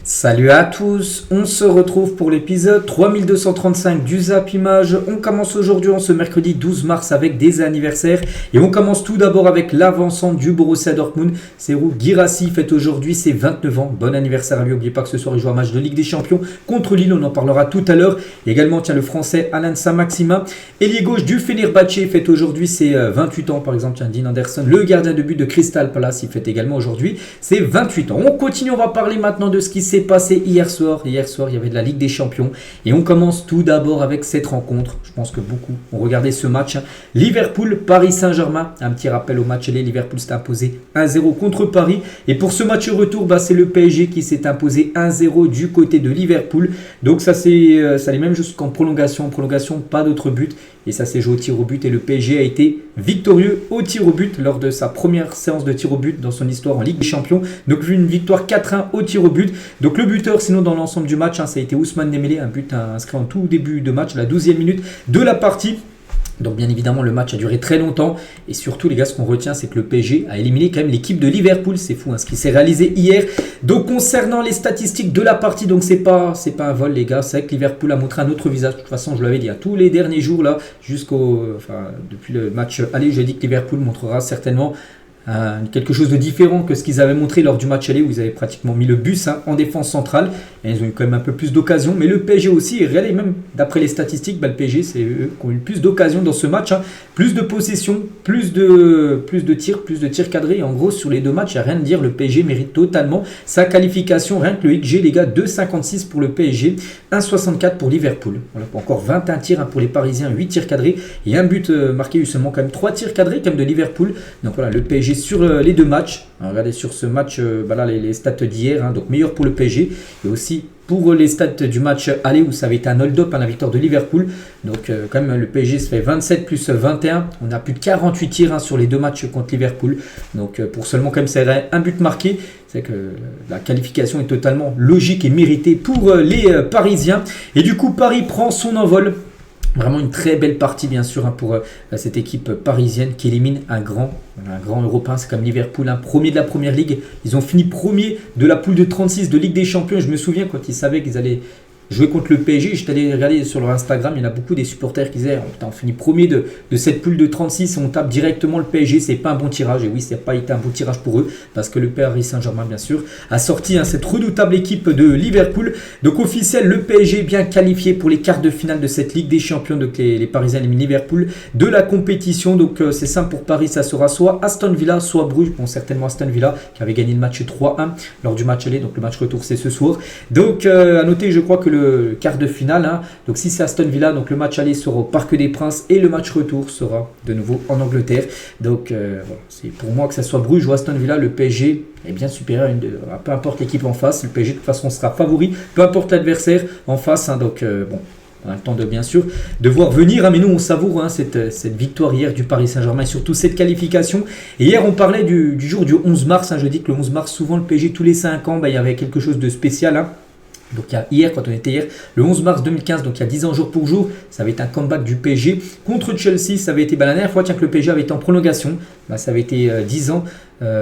Salut à tous, on se retrouve pour l'épisode 3235 du Zap Image. On commence aujourd'hui en ce mercredi 12 mars avec des anniversaires et on commence tout d'abord avec l'avancement du Borussia Dortmund. Serhou Guirassy fête aujourd'hui ses 29 ans. Bon anniversaire à lui, n'oubliez pas que ce soir il joue un match de Ligue des Champions contre Lille, on en parlera tout à l'heure. Également tiens le français Alain Saint-Maximin. Ailier gauche du Fenerbahçe fête aujourd'hui ses 28 ans par exemple. Tiens Dean Anderson, le gardien de but de Crystal Palace, il fête également aujourd'hui ses 28 ans. On continue, on va parler maintenant de ce qui s'est passé hier soir. Hier soir, il y avait de la Ligue des Champions. Et on commence tout d'abord avec cette rencontre. Je pense que beaucoup ont regardé ce match. Liverpool-Paris Saint-Germain. Un petit rappel au match aller. Liverpool s'est imposé 1-0 contre Paris. Et pour ce match retour, c'est le PSG qui s'est imposé 1-0 du côté de Liverpool. Donc ça allait même jusqu'en prolongation. En prolongation, pas d'autres buts. Et ça s'est joué au tir au but. Et le PSG a été victorieux au tir au but lors de sa première séance de tir au but dans son histoire en Ligue des Champions. Donc vu une victoire 4-1 au tir au but. Donc le buteur sinon dans l'ensemble du match, ça a été Ousmane Dembélé, un but inscrit en tout début de match, la 12e minute de la partie. Donc bien évidemment le match a duré très longtemps et surtout les gars ce qu'on retient c'est que le PSG a éliminé quand même l'équipe de Liverpool, c'est fou ce qui s'est réalisé hier. Donc concernant les statistiques de la partie, donc c'est pas un vol les gars, c'est vrai que Liverpool a montré un autre visage, de toute façon je l'avais dit tous les derniers jours là, depuis le match aller, j'ai dit que Liverpool montrera certainement quelque chose de différent que ce qu'ils avaient montré lors du match aller où ils avaient pratiquement mis le bus en défense centrale et ils ont eu quand même un peu plus d'occasions, mais le PSG aussi est réel et même d'après les statistiques le PSG c'est eux qui ont eu plus d'occasions dans ce match, plus de possession, plus de tirs cadrés et en gros sur les deux matchs il n'y a rien à dire, le PSG mérite totalement sa qualification, rien que le XG les gars, 2,56 pour le PSG, 1,64 pour Liverpool, voilà, encore 21 tirs pour les Parisiens, 8 tirs cadrés et un but marqué, eu seulement quand même 3 tirs cadrés quand même de Liverpool, donc voilà le PSG sur les deux matchs. Regardez sur ce match les stats d'hier, donc meilleur pour le PSG et aussi pour les stats du match aller où ça avait été un hold-up la victoire de Liverpool. Donc quand même le PSG se fait 27 plus 21, on a plus de 48 tirs sur les deux matchs contre Liverpool. Donc pour seulement quand même c'est un but marqué, c'est que la qualification est totalement logique et méritée pour les Parisiens. Et du coup Paris prend son envol. Vraiment une très belle partie bien sûr pour cette équipe parisienne qui élimine un grand européen, c'est comme Liverpool, premier de la première ligue. Ils ont fini premier de la poule de 36 de Ligue des Champions. Je me souviens quand ils savaient qu'ils allaient jouer contre le PSG, j'étais allé regarder sur leur Instagram, il y en a beaucoup des supporters qui disaient on finit premier de cette poule de 36 et on tape directement le PSG, c'est pas un bon tirage. Et oui, c'est pas été un bon tirage pour eux parce que le Paris Saint-Germain bien sûr a sorti cette redoutable équipe de Liverpool. Donc officiel, le PSG est bien qualifié pour les quarts de finale de cette Ligue des Champions. Donc les Parisiens éliminent Liverpool de la compétition. Donc c'est simple pour Paris, ça sera soit Aston Villa, soit Bruges. Bon, certainement Aston Villa qui avait gagné le match 3-1 lors du match aller. Donc le match retour c'est ce soir. Donc à noter, je crois que le quart de finale, donc si c'est Aston Villa, donc le match aller sera au Parc des Princes et le match retour sera de nouveau en Angleterre. Donc voilà, c'est pour moi que ce soit Bruges ou Aston Villa, le PSG est bien supérieur peu importe l'équipe en face. Le PSG de toute façon sera favori, peu importe l'adversaire en face. Donc bon, on a le temps de bien sûr de voir venir, mais nous on savoure cette victoire hier du Paris Saint-Germain et surtout cette qualification. Et hier on parlait du jour du 11 mars, je dis que le 11 mars souvent le PSG tous les 5 ans, il y avait quelque chose de spécial. Donc hier, quand on était hier, le 11 mars 2015, donc il y a 10 ans jour pour jour, ça avait été un comeback du PSG contre Chelsea. Ça avait été la dernière fois que le PSG avait été en prolongation, ça avait été 10 ans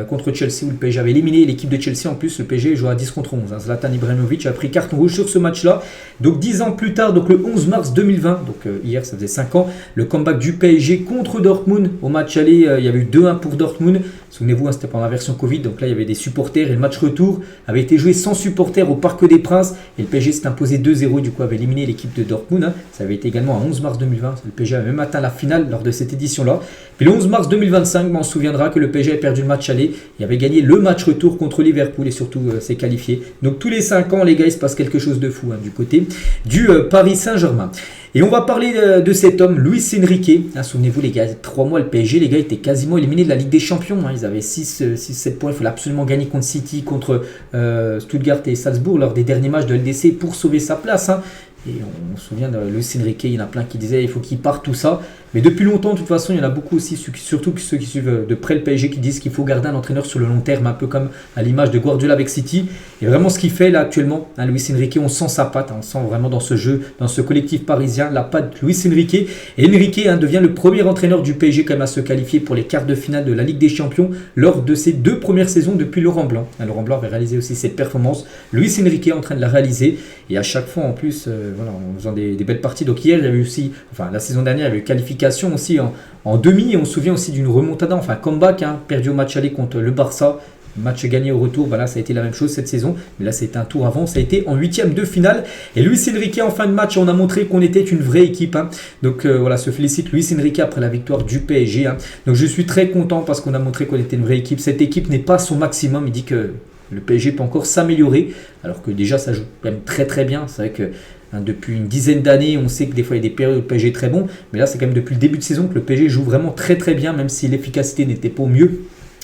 contre Chelsea où le PSG avait éliminé l'équipe de Chelsea. En plus le PSG jouait à 10 contre 11. Zlatan Ibrahimovic a pris carton rouge sur ce match-là. Donc 10 ans plus tard, donc le 11 mars 2020, donc hier ça faisait 5 ans, le comeback du PSG contre Dortmund. Au match aller, il y avait eu 2-1 pour Dortmund. Souvenez-vous, c'était pendant la version Covid, donc là il y avait des supporters et le match retour avait été joué sans supporters au Parc des Princes et le PSG s'est imposé 2-0, du coup avait éliminé l'équipe de Dortmund. Ça avait été également à 11 mars 2020, le PSG avait même atteint la finale lors de cette édition-là. Puis le 11 mars 2025, on se souviendra que le PSG avait perdu le match aller et avait gagné le match retour contre Liverpool et surtout s'est qualifié. Donc tous les 5 ans les gars il se passe quelque chose de fou du côté du Paris Saint-Germain. Et on va parler de cet homme, Luis Enrique. Souvenez-vous les gars, 3 mois le PSG, les gars étaient quasiment éliminés de la Ligue des Champions. Ils avaient 6-7 points, il fallait absolument gagner contre City, contre Stuttgart et Salzbourg lors des derniers matchs de LDC pour sauver sa place. Et on se souvient de Luis Enrique, il y en a plein qui disaient il faut qu'il parte tout ça. Mais depuis longtemps, de toute façon, il y en a beaucoup aussi, surtout ceux qui suivent de près le PSG, qui disent qu'il faut garder un entraîneur sur le long terme, un peu comme à l'image de Guardiola avec City. Et vraiment ce qu'il fait là actuellement, hein, Luis Enrique, on sent sa patte, hein, on sent vraiment dans ce jeu, dans ce collectif parisien, la patte de Luis Enrique. Et Enrique devient le premier entraîneur du PSG quand même à se qualifier pour les quarts de finale de la Ligue des Champions lors de ses 2 premières saisons depuis Laurent Blanc. Laurent Blanc avait réalisé aussi cette performance. Luis Enrique est en train de la réaliser. Et à chaque fois en plus, voilà, en faisant des belles parties. Donc hier, il y a eu aussi, enfin la saison dernière, il y a eu qualification aussi en demi. Et on se souvient aussi d'une remontada, enfin comeback, hein, perdu au match aller contre le Barça. Match gagné au retour, voilà, ça a été la même chose cette saison. Mais là, c'était un tour avant, ça a été en 8e de finale. Et Luis Enrique, en fin de match, on a montré qu'on était une vraie équipe. Hein. Donc voilà, se félicite Luis Enrique après la victoire du PSG. Hein. Donc je suis très content parce qu'on a montré qu'on était une vraie équipe. Cette équipe n'est pas à son maximum. Il dit que le PSG peut encore s'améliorer. Alors que déjà, ça joue quand même très très bien. C'est vrai que depuis une dizaine d'années, on sait que des fois il y a des périodes où le PSG est très bon. Mais là, c'est quand même depuis le début de saison que le PSG joue vraiment très très bien, même si l'efficacité n'était pas au mieux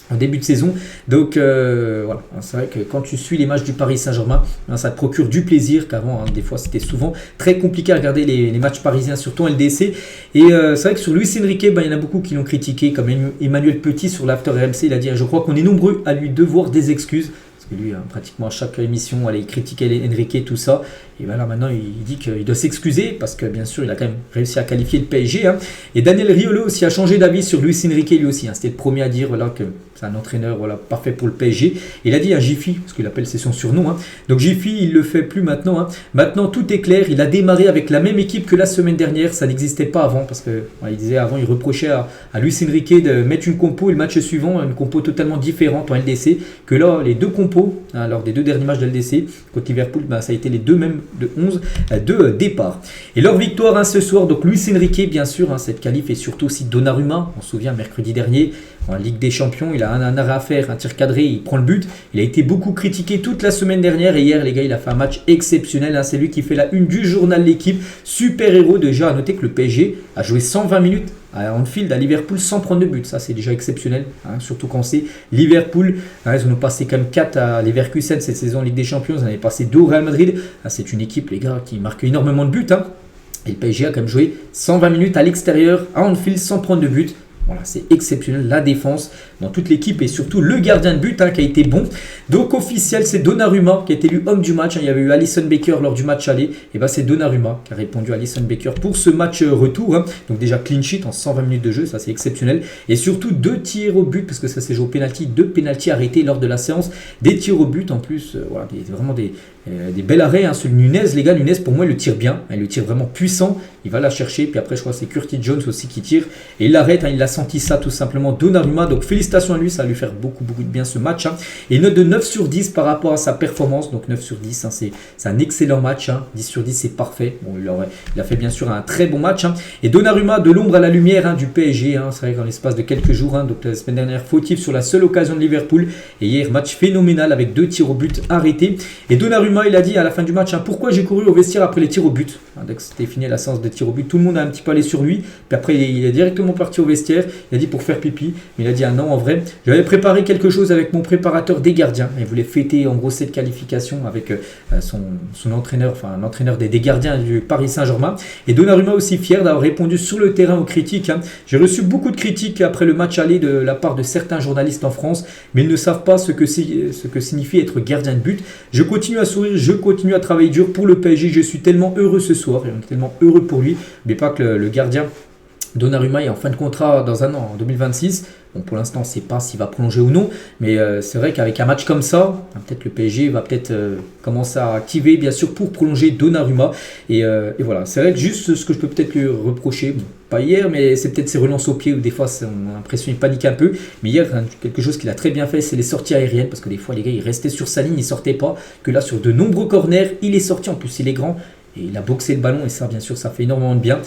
en début de saison. Donc voilà, c'est vrai que quand tu suis les matchs du Paris Saint-Germain, ça te procure du plaisir, car avant, des fois c'était souvent très compliqué à regarder les matchs parisiens, surtout en LDC. Et c'est vrai que sur Luis Enrique, il y en a beaucoup qui l'ont critiqué, comme Emmanuel Petit sur l'After RMC, il a dit, je crois qu'on est nombreux à lui devoir des excuses. Parce que lui, pratiquement à chaque émission, il critiquait Enrique, tout ça. Et voilà, maintenant, il dit qu'il doit s'excuser parce que, bien sûr, il a quand même réussi à qualifier le PSG. Hein. Et Daniel Riolo aussi a changé d'avis sur Luis Enrique, lui aussi. Hein. C'était le premier à dire voilà, que c'est un entraîneur parfait pour le PSG. Et il a dit à Jiffy, parce qu'il appelle c'est son surnom. Hein. Donc Jiffy, il ne le fait plus maintenant. Hein. Maintenant, tout est clair. Il a démarré avec la même équipe que la semaine dernière. Ça n'existait pas avant. Parce que il disait avant, il reprochait à Luis Enrique de mettre une compo et le match suivant, une compo totalement différente en LDC. Que là, les 2 compos, hein, lors des 2 derniers matchs de LDC, contre Liverpool, ça a été les 2 mêmes de 11 de départ. Et leur victoire, hein, ce soir, donc Luis Enrique, bien sûr, hein, cette qualif, et surtout aussi Donnarumma. On se souvient, mercredi dernier, en Ligue des Champions, il a un arrêt à faire, un tir cadré, il prend le but. Il a été beaucoup critiqué toute la semaine dernière, et hier, les gars, il a fait un match exceptionnel. Hein, c'est lui qui fait la une du journal L'équipe. Super héros. Déjà, à noter que le PSG a joué 120 minutes à Anfield, à Liverpool, sans prendre de but. Ça, c'est déjà exceptionnel, hein, surtout quand c'est Liverpool. Hein, ils en ont passé quand même 4 à Leverkusen cette saison en Ligue des Champions. Ils en avaient passé 2 au Real Madrid. Ah, c'est une équipe, les gars, qui marque énormément de buts. Hein. Et le PSG a quand même joué 120 minutes à l'extérieur, à Anfield, sans prendre de but. Voilà, c'est exceptionnel, la défense dans toute l'équipe et surtout le gardien de but, hein, qui a été bon. Donc officiel, c'est Donnarumma qui a été élu homme du match. Hein. Il y avait eu Alisson Becker lors du match aller. Et c'est Donnarumma qui a répondu à Alisson Becker pour ce match retour. Hein. Donc déjà clean sheet en 120 minutes de jeu, ça c'est exceptionnel. Et surtout 2 tirs au but, parce que ça s'est joué au penalty, 2 penaltys arrêtés lors de la séance. Des tirs au but en plus, voilà, vraiment des bels arrêts. Hein. Celui de Nunez, les gars, Nunez pour moi il le tire bien, il le tire vraiment puissant. Il va la chercher, puis après je crois que c'est Curtis Jones aussi qui tire. Et il l'arrête, hein, il a senti ça tout simplement, Donnarumma. Donc félicitations à lui, ça va lui faire beaucoup de bien ce match. Hein. Et une note de 9 sur 10 par rapport à sa performance. Donc 9 sur 10, hein, c'est un excellent match. Hein. 10 sur 10, c'est parfait. Bon, il a fait bien sûr un très bon match. Hein. Et Donnarumma, de l'ombre à la lumière, hein, du PSG. Hein. C'est vrai qu'en l'espace de quelques jours, hein, donc la semaine dernière, fautif sur la seule occasion de Liverpool. Et hier, match phénoménal avec 2 tirs au but arrêtés. Et Donnarumma, il a dit à la fin du match, hein, pourquoi j'ai couru au vestiaire après les tirs au but. Hein, donc c'était fini la séance de tirs au but. Tout le monde a un petit peu allé sur lui. Puis après, il est directement parti au vestiaire. Il a dit pour faire pipi. Mais il a dit ah non, en vrai, j'avais préparé quelque chose avec mon préparateur des gardiens. Il voulait fêter en gros cette qualification avec son entraîneur, enfin l'entraîneur des gardiens du Paris Saint-Germain. Et Donnarumma aussi fier d'avoir répondu sur le terrain aux critiques. Hein. J'ai reçu beaucoup de critiques après le match aller de la part de certains journalistes en France, mais ils ne savent pas ce que signifie être gardien de but. Je continue à sourire, je continue à travailler dur pour le PSG. Je suis tellement heureux ce soir, et on est tellement heureux pour lui. Mais pas que le gardien Donnarumma est en fin de contrat dans un an, en 2026. Bon, pour l'instant, on ne sait pas s'il va prolonger ou non, mais c'est vrai qu'avec un match comme ça, peut-être le PSG va peut-être commencer à activer, bien sûr, pour prolonger Donnarumma. Et voilà, c'est vrai que juste ce que je peux peut-être lui reprocher, bon, pas hier, mais c'est peut-être ses relances au pied où des fois, on a l'impression qu'il panique un peu. Mais hier, quelque chose qu'il a très bien fait, c'est les sorties aériennes, parce que des fois, les gars, ils restaient sur sa ligne, ils ne sortaient pas. Que là, sur de nombreux corners, il est sorti. En plus, il est grand. Et il a boxé le ballon et ça, bien sûr, ça fait énormément de bien.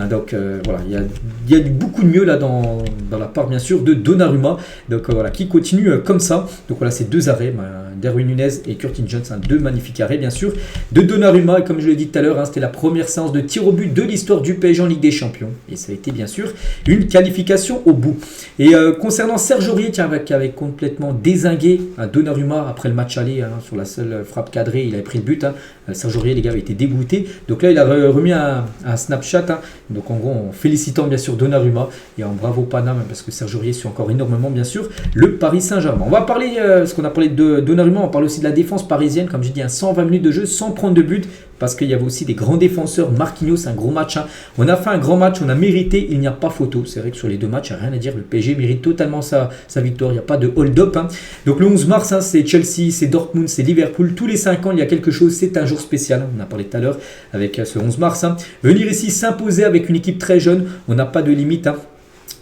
Donc voilà, il y a beaucoup de mieux là dans la part, bien sûr, de Donnarumma. Donc voilà, qui continue comme ça. Donc voilà, ces 2 arrêts, Darwin Nunez et Curtin Jones, deux magnifiques arrêts bien sûr, de Donnarumma, et comme je l'ai dit tout à l'heure, c'était la première séance de tir au but de l'histoire du PSG en Ligue des Champions, et ça a été bien sûr une qualification au bout. Et concernant Serge Aurier, qui avait complètement dézingué Donnarumma après le match aller, sur la seule frappe cadrée, il avait pris le but, Serge Aurier, les gars, avait été dégoûté, donc là il a remis un Snapchat, donc en gros en félicitant bien sûr Donnarumma, et en bravo Paname, parce que Serge Aurier suit encore énormément bien sûr le Paris Saint-Germain. On va parler, parce qu'on a parlé de Donnarumma, on parle aussi de la défense parisienne, comme j'ai dit, 120 minutes de jeu sans prendre de but, parce qu'il y avait aussi des grands défenseurs. Marquinhos, un gros match, on a fait un grand match, on a mérité, il n'y a pas photo. C'est vrai que sur les deux matchs, il n'y a rien à dire, le PSG mérite totalement sa victoire, il n'y a pas de hold-up. Donc le 11 mars, c'est Chelsea, c'est Dortmund, c'est Liverpool, tous les 5 ans il y a quelque chose, c'est un jour spécial, on a parlé tout à l'heure avec ce 11 mars. Venir ici s'imposer avec une équipe très jeune, on n'a pas de limite.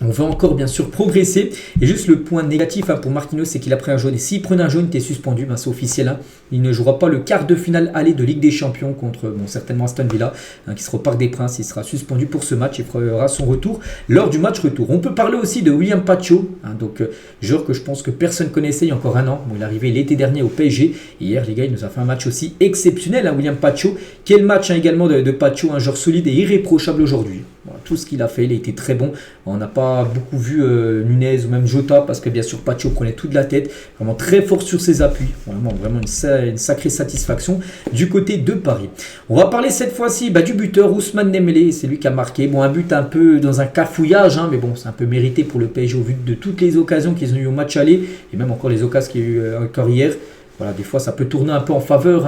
On va encore bien sûr progresser. Et juste le point négatif pour Marquinhos, c'est qu'il a pris un jaune. Et s'il prenait un jaune, il était suspendu. C'est officiel. Il ne jouera pas le quart de finale aller de Ligue des Champions contre certainement Aston Villa, qui sera au Parc des Princes. Il sera suspendu pour ce match et fera son retour lors du match retour. On peut parler aussi de William Pacho, donc joueur que je pense que personne connaissait il y a encore un an. Il est arrivé l'été dernier au PSG. Et hier, les gars, il nous a fait un match aussi exceptionnel, William Pacho. Quel match également de Pacho, un joueur solide et irréprochable aujourd'hui. Voilà, tout ce qu'il a fait, il a été très bon. On n'a pas beaucoup vu Nunez ou même Jota, parce que bien sûr Pacho prenait toute la tête, vraiment très fort sur ses appuis, vraiment une sacrée satisfaction du côté de Paris. On va parler cette fois-ci du buteur Ousmane Dembélé, c'est lui qui a marqué, un but un peu dans un cafouillage, mais bon, c'est un peu mérité pour le PSG au vu de toutes les occasions qu'ils ont eu au match aller, et même encore les occasions qu'il y a eu encore hier. Voilà, des fois ça peut tourner un peu en faveur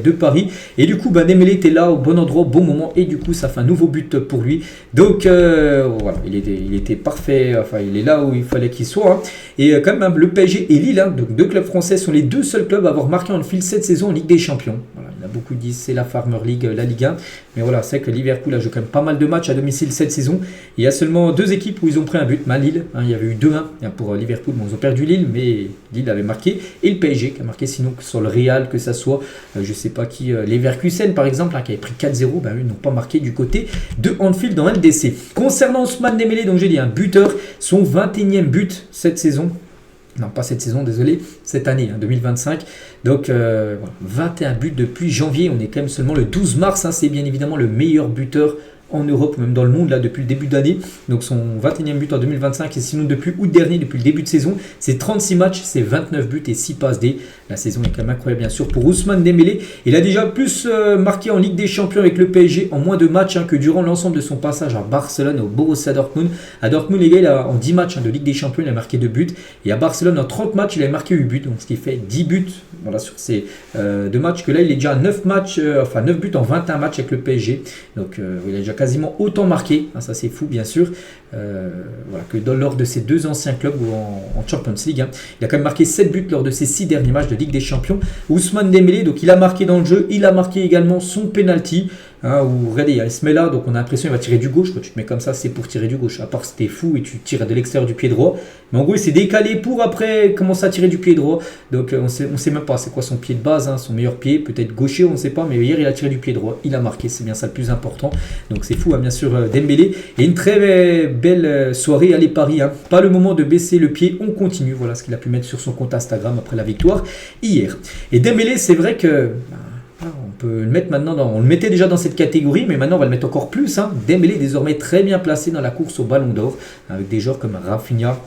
de Paris. Et du coup, Dembélé était là au bon endroit, au bon moment. Et du coup, ça fait un nouveau but pour lui. Donc voilà, il était parfait. Enfin, il est là où il fallait qu'il soit. Et quand même, le PSG et Lille, donc deux clubs français, sont les deux seuls clubs à avoir marqué en fil cette saison en Ligue des Champions. Voilà, il y a beaucoup dit c'est la Farmer League, la Ligue 1. Mais voilà, c'est que Liverpool a joué quand même pas mal de matchs à domicile cette saison. Il y a seulement deux équipes où ils ont pris un but. Lille, il y avait eu 2-1 pour Liverpool. Bon, ils ont perdu Lille, mais Lille avait marqué. Et le PSG qui a marqué sinon sur le Real, que ça soit, je sais pas qui, Leverkusen par exemple, qui avait pris 4-0, eux n'ont pas marqué du côté de Anfield dans LDC. Concernant Ousmane Dembélé, donc j'ai dit un buteur, son 21e but cette saison. Non, pas cette saison, désolé, cette année, 2025. Donc, voilà, 21 buts depuis janvier. On est quand même seulement le 12 mars. C'est bien évidemment le meilleur buteur en Europe, même dans le monde, là, depuis le début d'année. Donc, son 21e but en 2025. Et sinon, depuis août dernier, depuis le début de saison, c'est 36 matchs, c'est 29 buts et 6 passes D. La saison est quand même incroyable, bien sûr, pour Ousmane Dembélé. Il a déjà plus marqué en Ligue des Champions avec le PSG en moins de matchs que durant l'ensemble de son passage à Barcelone et au Borussia Dortmund. À Dortmund, les gars, en 10 matchs de Ligue des Champions, il a marqué 2 buts. Et à Barcelone, en 30 matchs, il a marqué 8 buts. Donc, ce qui fait 10 buts voilà, sur ces 2 matchs. Que là, il est déjà à 9 buts en 21 matchs avec le PSG. Donc, il a déjà quasiment autant marqué. Ça, c'est fou, bien sûr. Voilà, que lors de ses 2 anciens clubs ou en Champions League. Il a quand même marqué 7 buts lors de ses 6 derniers matchs de Ligue des Champions. Ousmane Dembélé, donc il a marqué dans le jeu, il a marqué également son penalty. Où regardez, il se met là, donc on a l'impression qu'il va tirer du gauche. Quand tu te mets comme ça, c'est pour tirer du gauche. À part si t'es fou et tu tires de l'extérieur du pied droit. Mais en gros, il s'est décalé pour après commencer à tirer du pied droit. Donc on sait même pas c'est quoi son pied de base, son meilleur pied, peut-être gaucher, on ne sait pas. Mais hier, il a tiré du pied droit, il a marqué, c'est bien ça le plus important. Donc c'est fou, bien sûr, Dembélé. Et une très belle soirée, allez Paris. Pas le moment de baisser le pied, on continue. Voilà ce qu'il a pu mettre sur son compte Instagram après la victoire hier. Et Dembélé, c'est vrai que... on peut le mettre maintenant on le mettait déjà dans cette catégorie, mais maintenant on va le mettre encore plus. Dembélé est désormais très bien placé dans la course au Ballon d'Or, avec des joueurs comme Rafinha,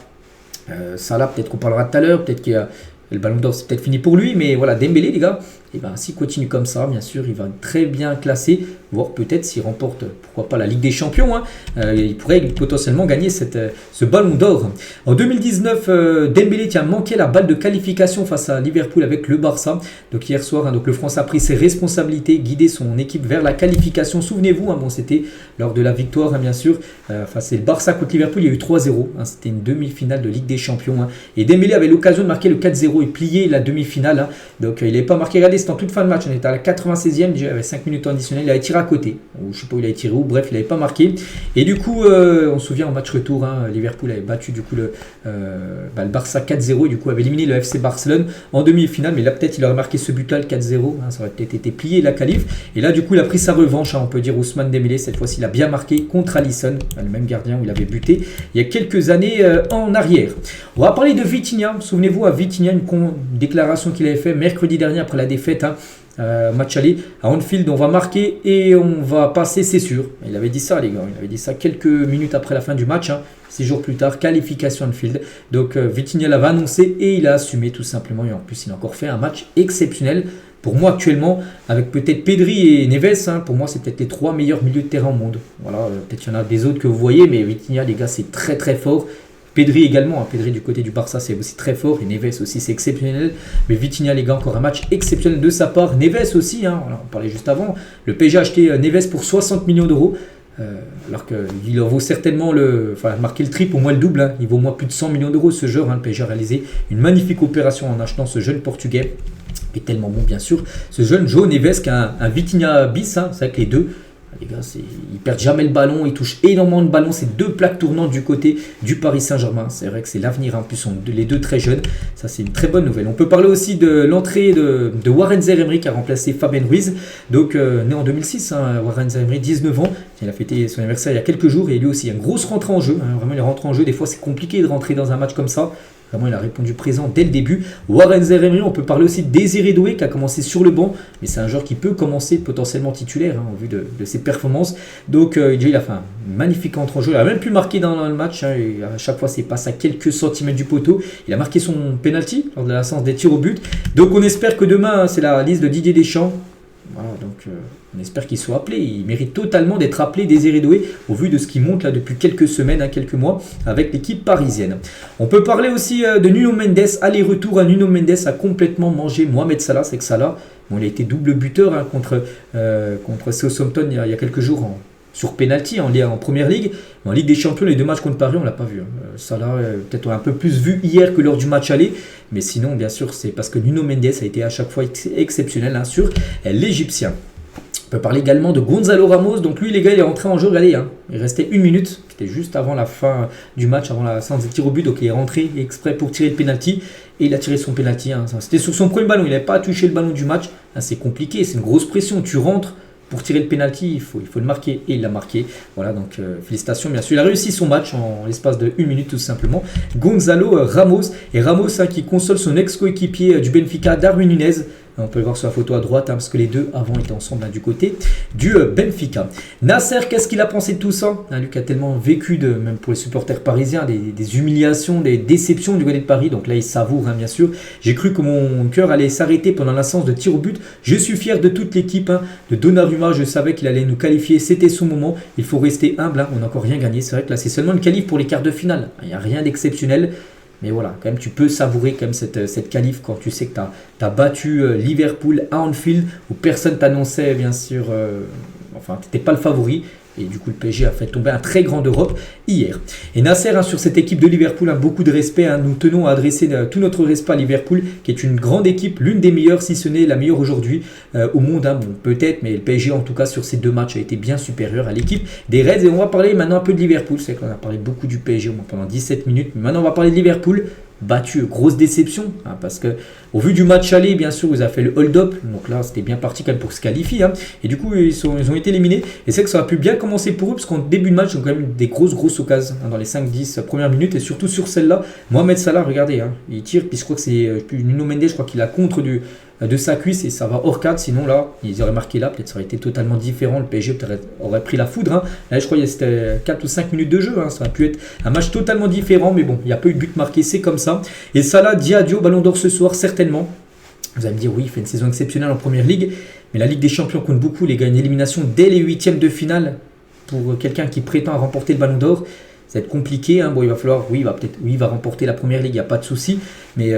Salah, peut-être qu'on parlera tout à l'heure, peut-être qu'il y a le Ballon d'Or, c'est peut-être fini pour lui, mais voilà, Dembélé, les gars, s'il continue comme ça, bien sûr, il va être très bien classé, voire peut-être s'il remporte, pourquoi pas, la Ligue des Champions, il pourrait potentiellement gagner ce Ballon d'Or. En 2019, Dembélé a manqué la balle de qualification face à Liverpool avec le Barça. Donc hier soir, donc le Français a pris ses responsabilités, guidé son équipe vers la qualification. Souvenez-vous, c'était lors de la victoire, bien sûr, face au Barça contre Liverpool, il y a eu 3-0. C'était une demi-finale de Ligue des Champions. Et Dembélé avait l'occasion de marquer le 4-0 et plier la demi-finale. Donc il n'avait pas marqué. Regardez c'était en toute fin de match, on était à la 96e, déjà il y avait 5 minutes additionnelles, il avait tiré à côté, ou je sais pas où il avait tiré où, bref il n'avait pas marqué. Et du coup, on se souvient en match retour, Liverpool avait battu du coup le Barça 4-0, et du coup avait éliminé le FC Barcelone en demi-finale, mais là peut-être il aurait marqué ce but-là, le 4-0, ça aurait peut-être été plié la qualif. Et là du coup il a pris sa revanche, on peut dire Ousmane Dembélé, cette fois-ci il a bien marqué contre Alisson, le même gardien où il avait buté il y a quelques années en arrière. On va parler de Vitinha, souvenez-vous à Vitinha, une déclaration qu'il avait fait mercredi dernier après la défaite, match aller à Anfield, on va marquer et on va passer, c'est sûr. Il avait dit ça les gars, il avait dit ça quelques minutes après la fin du match, 6 jours plus tard, qualification Anfield. Donc Vitinha l'avait annoncé et il a assumé tout simplement, et en plus il a encore fait un match exceptionnel. Pour moi actuellement, avec peut-être Pedri et Neves, pour moi c'est peut-être les 3 meilleurs milieux de terrain au monde. Voilà, peut-être qu'il y en a des autres que vous voyez, mais Vitinha les gars c'est très très fort. Pedri également, Pedri du côté du Barça c'est aussi très fort, et Neves aussi c'est exceptionnel, mais Vitinha les gars encore un match exceptionnel de sa part. Neves aussi, voilà, on parlait juste avant, le PSG a acheté Neves pour 60 millions d'euros, alors qu'il en vaut certainement marquer le triple, au moins le double, il vaut au moins plus de 100 millions d'euros ce joueur, le PSG a réalisé une magnifique opération en achetant ce jeune portugais, et tellement bon bien sûr, ce jeune João Neves qui a un Vitinha bis, c'est vrai que les deux, les gars, ils perdent jamais le ballon, ils touchent énormément de ballons, c'est 2 plaques tournantes du côté du Paris Saint-Germain. C'est vrai que c'est l'avenir, en plus sont les deux très jeunes, ça c'est une très bonne nouvelle. On peut parler aussi de l'entrée de Warren Zaïre-Emery qui a remplacé Fabien Ruiz, donc né en 2006, Warren Zaïre-Emery, 19 ans, il a fêté son anniversaire il y a quelques jours et lui aussi il y a une grosse rentrée en jeu, vraiment il rentre en jeu, des fois c'est compliqué de rentrer dans un match comme ça. Vraiment, il a répondu présent dès le début. Warren Zaïre-Emery, on peut parler aussi de Désiré Doué qui a commencé sur le banc, mais c'est un joueur qui peut commencer potentiellement titulaire au vu de ses performances. Donc, il a fait un magnifique entrée en jeu. Il a même pu marquer dans le match. Et à chaque fois, c'est passé à quelques centimètres du poteau. Il a marqué son penalty lors de la séance des tirs au but. Donc, on espère que demain, c'est la liste de Didier Deschamps. Voilà, donc on espère qu'il soit appelé. Il mérite totalement d'être appelé, Désiré Doué, au vu de ce qu'il monte là depuis quelques semaines, quelques mois, avec l'équipe parisienne. On peut parler aussi de Nuno Mendes, aller-retour à Nuno Mendes a complètement mangé Mohamed Salah. C'est que Salah, il a été double buteur contre Southampton il y a quelques jours sur penalty en Première Ligue. En Ligue des Champions, les 2 matchs contre Paris, on ne l'a pas vu. Salah, peut-être un peu plus vu hier que lors du match aller. Mais sinon, bien sûr, c'est parce que Nuno Mendes a été à chaque fois exceptionnel sur l'Égyptien. On peut parler également de Gonzalo Ramos. Donc lui, les gars, il est rentré en jeu. Regardez, il restait 1 minute. C'était juste avant la fin du match, avant la séance de tir au but. Donc il est rentré exprès pour tirer le penalty. Et il a tiré son penalty. C'était sur son premier ballon. Il n'avait pas touché le ballon du match. C'est compliqué. C'est une grosse pression. Tu rentres. Pour tirer le penalty, il faut le marquer et il l'a marqué. Voilà, donc félicitations bien sûr. Il a réussi son match en l'espace de 1 minute tout simplement. Gonzalo Ramos. Et Ramos qui console son ex-coéquipier du Benfica, Darwin Nunez. On peut le voir sur la photo à droite parce que les deux avant étaient ensemble du côté du Benfica. Nasser, qu'est-ce qu'il a pensé de tout ça? Lui qui a tellement vécu, même pour les supporters parisiens, des humiliations, des déceptions du côté de Paris. Donc là, il savoure bien sûr. J'ai cru que mon cœur allait s'arrêter pendant la séance de tir au but. Je suis fier de toute l'équipe de Donnarumma. Je savais qu'il allait nous qualifier. C'était son moment. Il faut rester humble. On n'a encore rien gagné. C'est vrai que là, c'est seulement une qualif pour les quarts de finale. Il n'y a rien d'exceptionnel. Mais voilà, quand même, tu peux savourer quand même cette qualif quand tu sais que tu as battu Liverpool à Anfield, où personne t'annonçait, bien sûr, tu n'étais pas le favori. Et du coup, le PSG a fait tomber un très grand Europe hier. Et Nasser, sur cette équipe de Liverpool, beaucoup de respect. Nous tenons à adresser tout notre respect à Liverpool, qui est une grande équipe, l'une des meilleures, si ce n'est la meilleure aujourd'hui au monde. Bon, peut-être, mais le PSG, en tout cas, sur ces 2 matchs, a été bien supérieur à l'équipe des Reds. Et on va parler maintenant un peu de Liverpool. C'est qu'on a parlé beaucoup du PSG pendant 17 minutes. Mais maintenant, on va parler de Liverpool. Battu, grosse déception, parce que au vu du match aller, bien sûr, vous avez fait le hold-up, donc là c'était bien parti quand même pour se qualifier, et du coup ils ont été éliminés, et c'est que ça a pu bien commencer pour eux, parce qu'en début de match ils ont quand même eu des grosses occasions dans les 5-10 premières minutes, et surtout sur celle-là, Mohamed Salah, regardez, il tire, puis je crois que c'est Nuno Mendes, je crois qu'il a contre de sa cuisse et ça va hors cadre, sinon là ils auraient marqué là, peut-être ça aurait été totalement différent, le PSG aurait pris la foudre, là je crois que c'était 4 ou 5 minutes de jeu, ça aurait pu être un match totalement différent, mais bon, il n'y a pas eu de but marqué, c'est comme ça. Et Salah dit adieu, ballon d'or ce soir certainement. Vous allez me dire oui, il fait une saison exceptionnelle en Première Ligue, mais la Ligue des Champions compte beaucoup, les gars, une élimination dès les 8e de finale pour quelqu'un qui prétend remporter le ballon d'or, ça va être compliqué, bon il va falloir, il va remporter la Première Ligue, il n'y a pas de souci, mais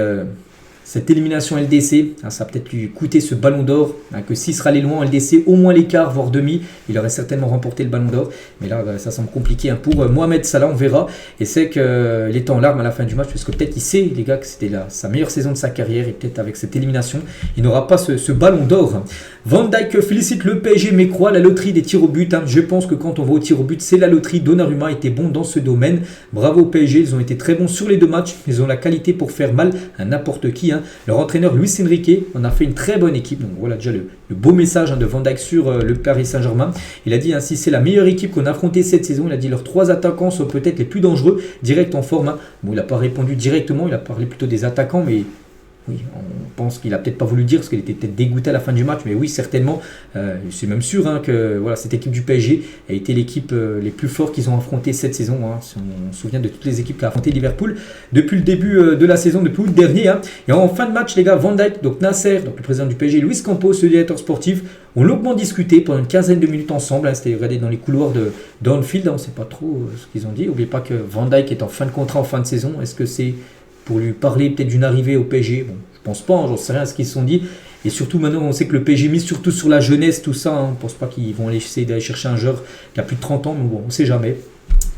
cette élimination LDC, ça a peut-être lui coûté ce ballon d'or, que s'il sera allé loin en LDC, au moins l'équart, voire demi, il aurait certainement remporté le ballon d'or. Mais là, ça semble compliqué pour Mohamed Salah, on verra. Et c'est qu'il est en larmes à la fin du match, parce que peut-être il sait, les gars, que c'était sa meilleure saison de sa carrière, et peut-être avec cette élimination, il n'aura pas ce ballon d'or. Van Dijk félicite le PSG, mais croit à la loterie des tirs au but. Je pense que quand on va au tir au but, c'est la loterie. Donnarumma était bon dans ce domaine. Bravo au PSG, ils ont été très bons sur les 2 matchs. Ils ont la qualité pour faire mal à n'importe qui. Leur entraîneur Luis Enrique en a fait une très bonne équipe. Donc voilà déjà le beau message de Van Dijk sur le Paris Saint-Germain. Il a dit si c'est la meilleure équipe qu'on a affrontée cette saison, il a dit leurs 3 attaquants sont peut-être les plus dangereux, direct en forme. Bon, il n'a pas répondu directement, il a parlé plutôt des attaquants, mais oui, on pense qu'il a peut-être pas voulu dire parce qu'il était peut-être dégoûté à la fin du match, mais oui, certainement, c'est même sûr que voilà, cette équipe du PSG a été l'équipe les plus fortes qu'ils ont affronté cette saison. Si on se souvient de toutes les équipes qui a affronté Liverpool depuis le début de la saison, depuis août dernier. Et en fin de match, les gars, Van Dijk, donc Nasser, donc le président du PSG, Luis Campos, le directeur sportif, ont longuement discuté pendant une quinzaine de minutes ensemble. C'était regardé dans les couloirs d'Anfield, on ne sait pas trop ce qu'ils ont dit. N'oubliez pas que Van Dijk est en fin de contrat en fin de saison. Est-ce que c'est pour lui parler peut-être d'une arrivée au PSG? Bon, je pense pas, j'en sais rien à ce qu'ils se sont dit. Et surtout maintenant, on sait que le PSG mise surtout sur la jeunesse, tout ça. On ne pense pas qu'ils vont essayer d'aller chercher un joueur qui a plus de 30 ans, mais bon, on ne sait jamais.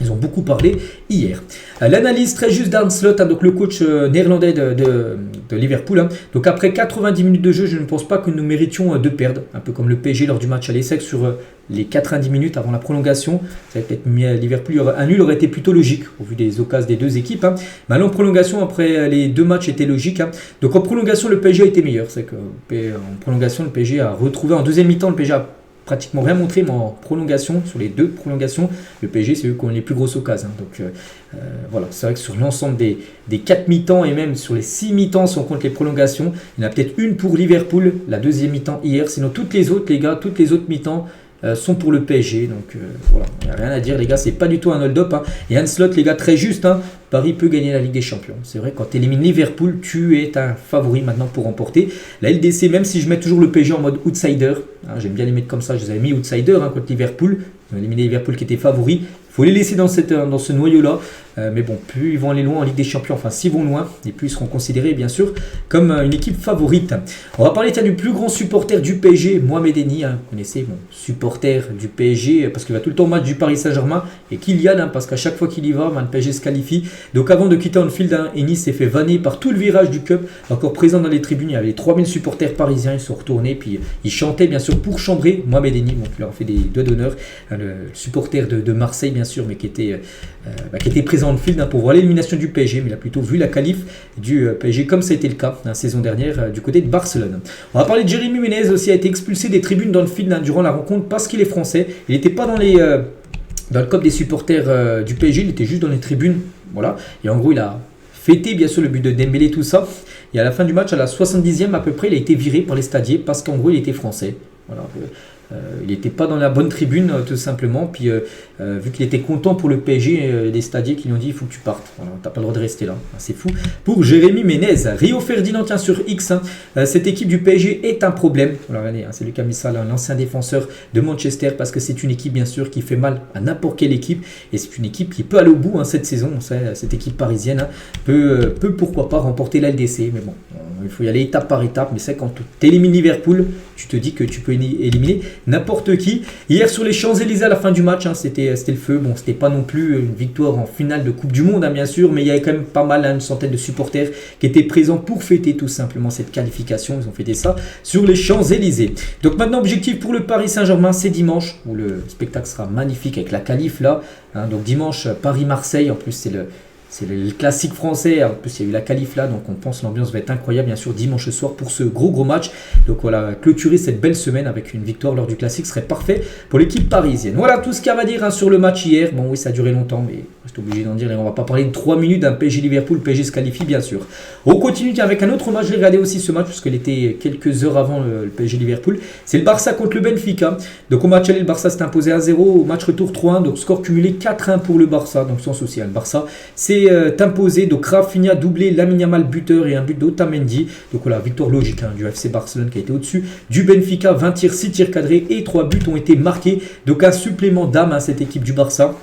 Ils ont beaucoup parlé hier. L'analyse très juste d'Arne Slot, donc le coach néerlandais de Liverpool. Donc après 90 minutes de jeu, je ne pense pas que nous méritions de perdre. Un peu comme le PSG lors du match à l'ESSEC sur les 90 minutes avant la prolongation. Ça avait peut-être mis à Liverpool, un nul aurait été plutôt logique au vu des occasions des 2 équipes. Mais en prolongation, après les 2 matchs étaient logiques. Donc en prolongation, le PSG a été meilleur. C'est qu'en prolongation, le PSG a retrouvé en deuxième mi-temps, le PSG a pratiquement rien montré, mais en prolongation, sur les 2 prolongations, le PSG c'est eux qui ont les plus grosses occasions. Donc voilà, c'est vrai que sur l'ensemble des 4 mi-temps et même sur les 6 mi-temps, si on compte les prolongations, il y en a peut-être une pour Liverpool, la deuxième mi-temps hier. Sinon toutes les autres, les gars, toutes les autres mi-temps sont pour le PSG. Donc voilà, il n'y a rien à dire, les gars, c'est pas du tout un hold-up. Et un slot, les gars, très juste. Paris peut gagner la Ligue des Champions. C'est vrai, quand tu élimines Liverpool, tu es un favori maintenant pour remporter la LDC, même si je mets toujours le PSG en mode outsider. J'aime bien les mettre comme ça, je les avais mis outsider contre Liverpool. Ils ont éliminé Liverpool qui était favori. Il faut les laisser dans ce noyau-là. Mais bon, plus ils vont aller loin en Ligue des Champions, enfin s'ils vont loin, et plus ils seront considérés bien sûr comme une équipe favorite. On va parler du plus grand supporter du PSG, Mohamed Eni. Vous connaissez, supporter du PSG, parce qu'il va tout le temps au match du Paris Saint-Germain. Et Kylian, parce qu'à chaque fois qu'il y va, le PSG se qualifie. Donc avant de quitter Anfield, Eni s'est fait vanner par tout le virage du Cup. Encore présent dans les tribunes, il y avait les 3000 supporters parisiens, ils sont retournés, puis ils chantaient bien sûr pour chambrer Mohamed Eni. Donc il leur a fait des doigts d'honneur. Le supporter de Marseille bien sûr, mais qui était présent en field pour voir l'élimination du PSG, mais il a plutôt vu la qualif du PSG comme ça a été le cas la saison dernière du côté de Barcelone. On va parler de Jérémy Ménez aussi, a été expulsé des tribunes dans le field durant la rencontre parce qu'il est français. Il n'était pas dans le COP des supporters du PSG, il était juste dans les tribunes. Voilà. Et en gros, il a fêté bien sûr le but de Dembélé, tout ça. Et à la fin du match, à la 70e à peu près, il a été viré par les stadiers parce qu'en gros, il était français. Voilà. Il n'était pas dans la bonne tribune tout simplement, puis vu qu'il était content pour le PSG, des stadiers qui lui ont dit il faut que tu partes, voilà, t'as pas le droit de rester là, c'est fou. Pour Jérémy Ménez, Rio Ferdinand tient sur X, cette équipe du PSG est un problème. Voilà, regardez, c'est lui qui a mis ça là, l'ancien défenseur de Manchester, parce que c'est une équipe bien sûr qui fait mal à n'importe quelle équipe, et c'est une équipe qui peut aller au bout cette saison. Cette équipe parisienne peut pourquoi pas remporter la LDC, mais bon, il faut y aller étape par étape. Mais c'est quand tu élimines Liverpool, tu te dis que tu peux éliminer n'importe qui. Hier sur les Champs-Élysées à la fin du match, c'était le feu. Bon, c'était pas non plus une victoire en finale de Coupe du Monde, bien sûr, mais il y avait quand même pas mal, une centaine de supporters qui étaient présents pour fêter tout simplement cette qualification. Ils ont fêté ça sur les Champs-Élysées. Donc maintenant, objectif pour le Paris Saint-Germain, c'est dimanche, où le spectacle sera magnifique avec la qualif là. Donc dimanche, Paris-Marseille, en plus c'est le classique français, en plus il y a eu la qualif là, donc on pense que l'ambiance va être incroyable bien sûr dimanche soir pour ce gros match. Donc voilà, clôturer cette belle semaine avec une victoire lors du classique serait parfait pour l'équipe parisienne. Voilà tout ce qu'il y a à dire sur le match hier. Bon oui, ça a duré longtemps, mais j'étais obligé d'en dire, et on va pas parler de 3 minutes d'un PSG Liverpool. PSG se qualifie bien sûr. On continue avec un autre match, j'ai regardé aussi ce match parce qu'il était quelques heures avant le PSG Liverpool. C'est le Barça contre le Benfica. Donc au match aller, le Barça s'est imposé 1-0, au match retour 3-1, donc score cumulé 4-1 pour le Barça, donc sans souci. Le Barça c'est imposé, donc Rafinha doublé, Lamine Yamal buteur et un but d'Otamendi. Donc voilà, victoire logique du FC Barcelone qui a été au-dessus du Benfica, 20 tirs, 6 tirs cadrés et 3 buts ont été marqués. Donc un supplément d'âme à cette équipe du Barça.